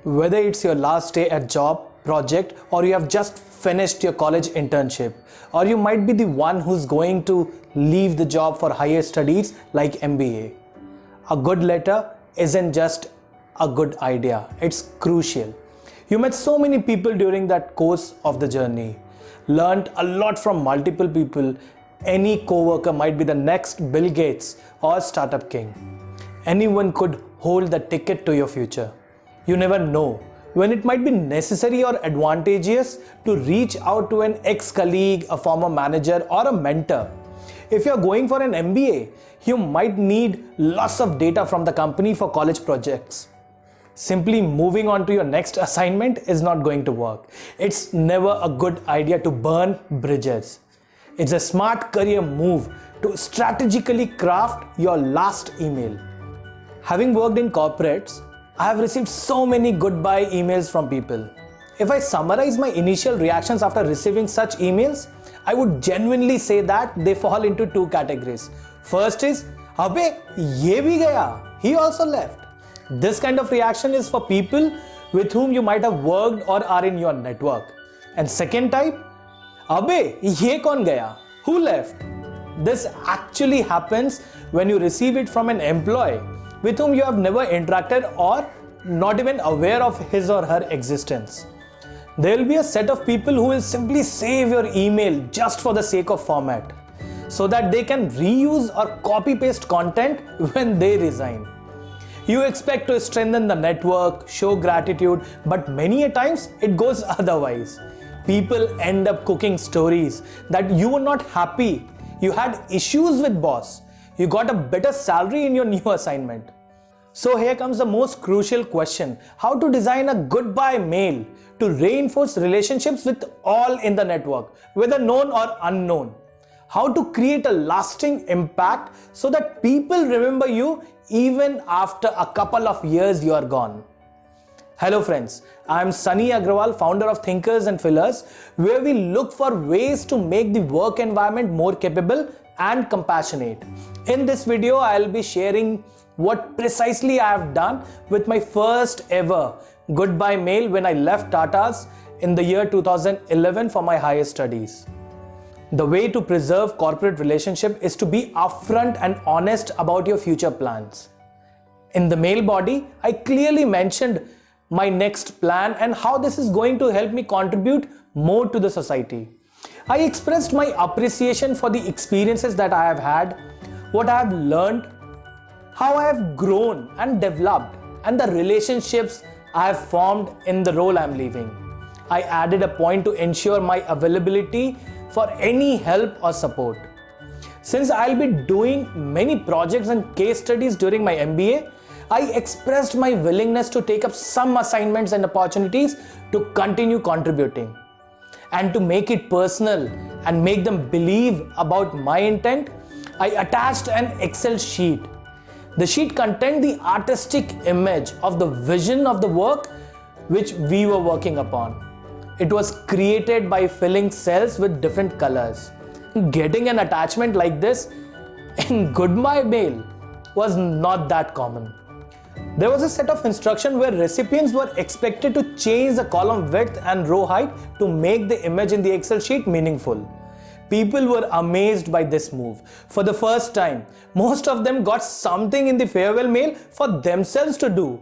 Whether it's your last day at job, project, or you have just finished your college internship, or you might be the one who's going to leave the job for higher studies like MBA. A good letter isn't just a good idea, it's crucial. You met so many people during that course of the journey, learned a lot from multiple people. Any coworker might be the next Bill Gates or startup king. Anyone could hold the ticket to your future. You never know when it might be necessary or advantageous to reach out to an ex-colleague, a former manager, or a mentor. If you're going for an MBA, you might need lots of data from the company for college projects. Simply moving on to your next assignment is not going to work. It's never a good idea to burn bridges. It's a smart career move to strategically craft your last email. Having worked in corporates, I have received so many goodbye emails from people. If I summarize my initial reactions after receiving such emails, I would genuinely say that they fall into two categories. First is, "Abbe, ye bhi gaya. He also left." This kind of reaction is for people with whom you might have worked or are in your network. And second type, "Abbe, ye kaun gaya? Who left?" This actually happens when you receive it from an employee with whom you have never interacted or not even aware of his or her existence. There will be a set of people who will simply save your email just for the sake of format, so that they can reuse or copy paste content when they resign. You expect to strengthen the network, show gratitude, but many a times it goes otherwise. People end up cooking stories that you were not happy, you had issues with boss, you got a better salary in your new assignment. So here comes the most crucial question: how to design a goodbye mail to reinforce relationships with all in the network, whether known or unknown. How to create a lasting impact so that people remember you even after a couple of years you are gone. Hello friends, I am Sunny Agrawal, founder of Thinkers and Fillers, where we look for ways to make the work environment more capable and compassionate. In this video, I'll be sharing what precisely I have done with my first ever goodbye mail when I left Tata's in the year 2011 for my higher studies. The way to preserve corporate relationship is to be upfront and honest about your future plans. In the mail body, I clearly mentioned my next plan and how this is going to help me contribute more to the society. I expressed my appreciation for the experiences that I have had, what I have learned, how I have grown and developed, and the relationships I have formed in the role I am leaving. I added a point to ensure my availability for any help or support. Since I'll be doing many projects and case studies during my MBA, I expressed my willingness to take up some assignments and opportunities to continue contributing. And to make it personal and make them believe about my intent, I attached an Excel sheet. The sheet contained the artistic image of the vision of the work which we were working upon. It was created by filling cells with different colors. Getting an attachment like this in goodbye mail was not that common. There was a set of instructions where recipients were expected to change the column width and row height to make the image in the Excel sheet meaningful. People were amazed by this move. For the first time, most of them got something in the farewell mail for themselves to do,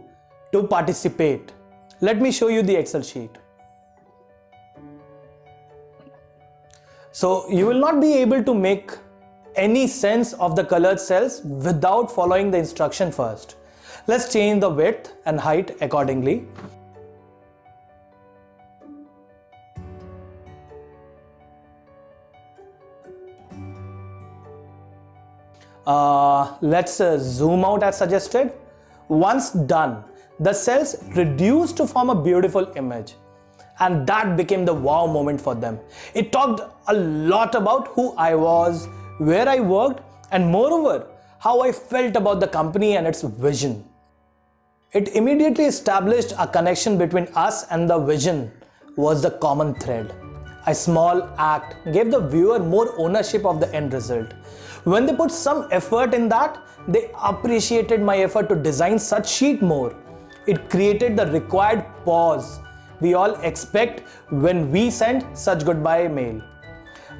to participate. Let me show you the Excel sheet. So you will not be able to make any sense of the colored cells without following the instruction first. Let's change the width and height accordingly. Let's zoom out as suggested. Once done, the cells reduced to form a beautiful image. And that became the wow moment for them. It talked a lot about who I was, where I worked, and moreover, how I felt about the company and its vision. It immediately established a connection between us, and the vision was the common thread. A small act gave the viewer more ownership of the end result. When they put some effort in that, they appreciated my effort to design such sheet more. It created the required pause we all expect when we send such goodbye mail.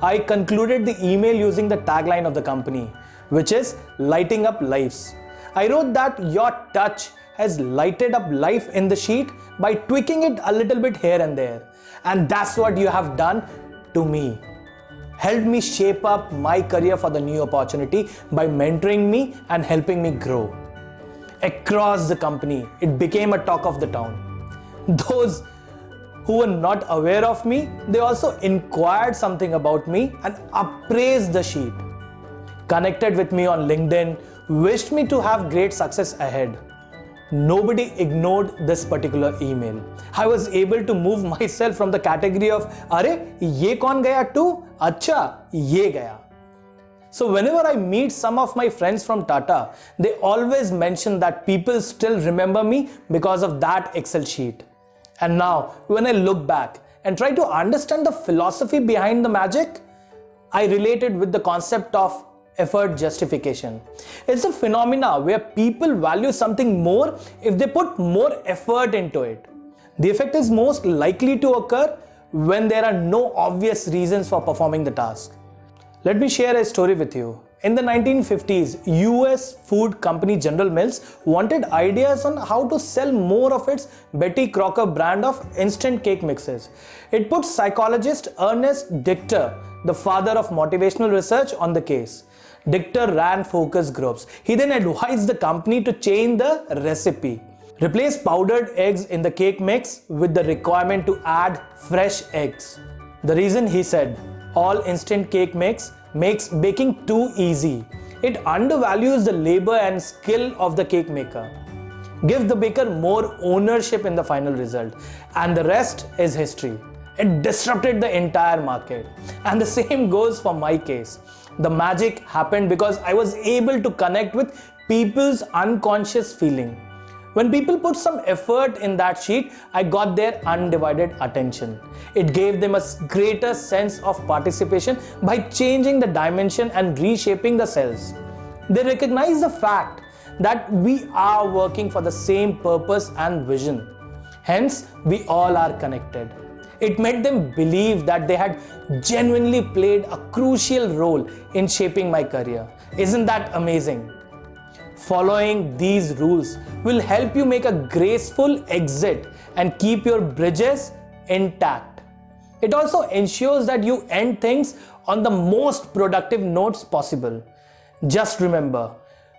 I concluded the email using the tagline of the company, which is lighting up lives. I wrote that your touch has lighted up life in the sheet by tweaking it a little bit here and there. And that's what you have done to me. Helped me shape up my career for the new opportunity by mentoring me and helping me grow. Across the company, it became a talk of the town. Those who were not aware of me, they also inquired something about me and appraised the sheet. Connected with me on LinkedIn, wished me to have great success ahead. Nobody ignored this particular email. I was able to move myself from the category of "Arey, ye kaun gaya too? Acha, ye gaya." So whenever I meet some of my friends from Tata, they always mention that people still remember me because of that Excel sheet. And now, when I look back and try to understand the philosophy behind the magic, I relate it with the concept of effort justification. It's a phenomena where people value something more if they put more effort into it. The effect is most likely to occur when there are no obvious reasons for performing the task. Let me share a story with you. In the 1950s, US food company General Mills wanted ideas on how to sell more of its Betty Crocker brand of instant cake mixes. It put psychologist Ernest Dichter, the father of motivational research, on the case. Dichter ran focus groups. He then advised the company to change the recipe. Replace powdered eggs in the cake mix with the requirement to add fresh eggs. The reason, he said, all instant cake mix makes baking too easy. It undervalues the labor and skill of the cake maker. Give the baker more ownership in the final result, and the rest is history. It disrupted the entire market. And the same goes for my case. The magic happened because I was able to connect with people's unconscious feeling. When people put some effort in that sheet, I got their undivided attention. It gave them a greater sense of participation by changing the dimension and reshaping the cells. They recognize the fact that we are working for the same purpose and vision. Hence, we all are connected. It made them believe that they had genuinely played a crucial role in shaping my career. Isn't that amazing? Following these rules will help you make a graceful exit and keep your bridges intact. It also ensures that you end things on the most productive notes possible. Just remember,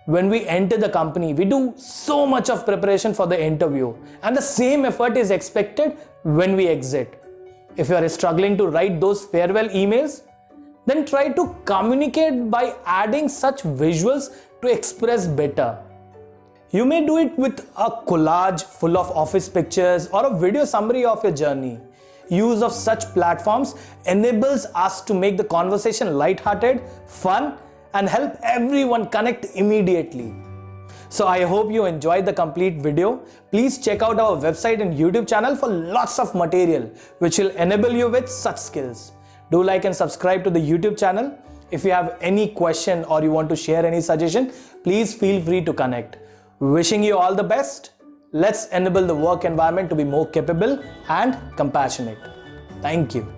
when we enter the company, we do so much of preparation for the interview, and the same effort is expected when we exit. If you are struggling to write those farewell emails, then try to communicate by adding such visuals to express better. You may do it with a collage full of office pictures or a video summary of your journey. Use of such platforms enables us to make the conversation lighthearted, fun, and help everyone connect immediately. So I hope you enjoyed the complete video. Please check out our website and YouTube channel for lots of material which will enable you with such skills. Do like and subscribe to the YouTube channel. If you have any question or you want to share any suggestion, please feel free to connect. Wishing you all the best. Let's enable the work environment to be more capable and compassionate. Thank you.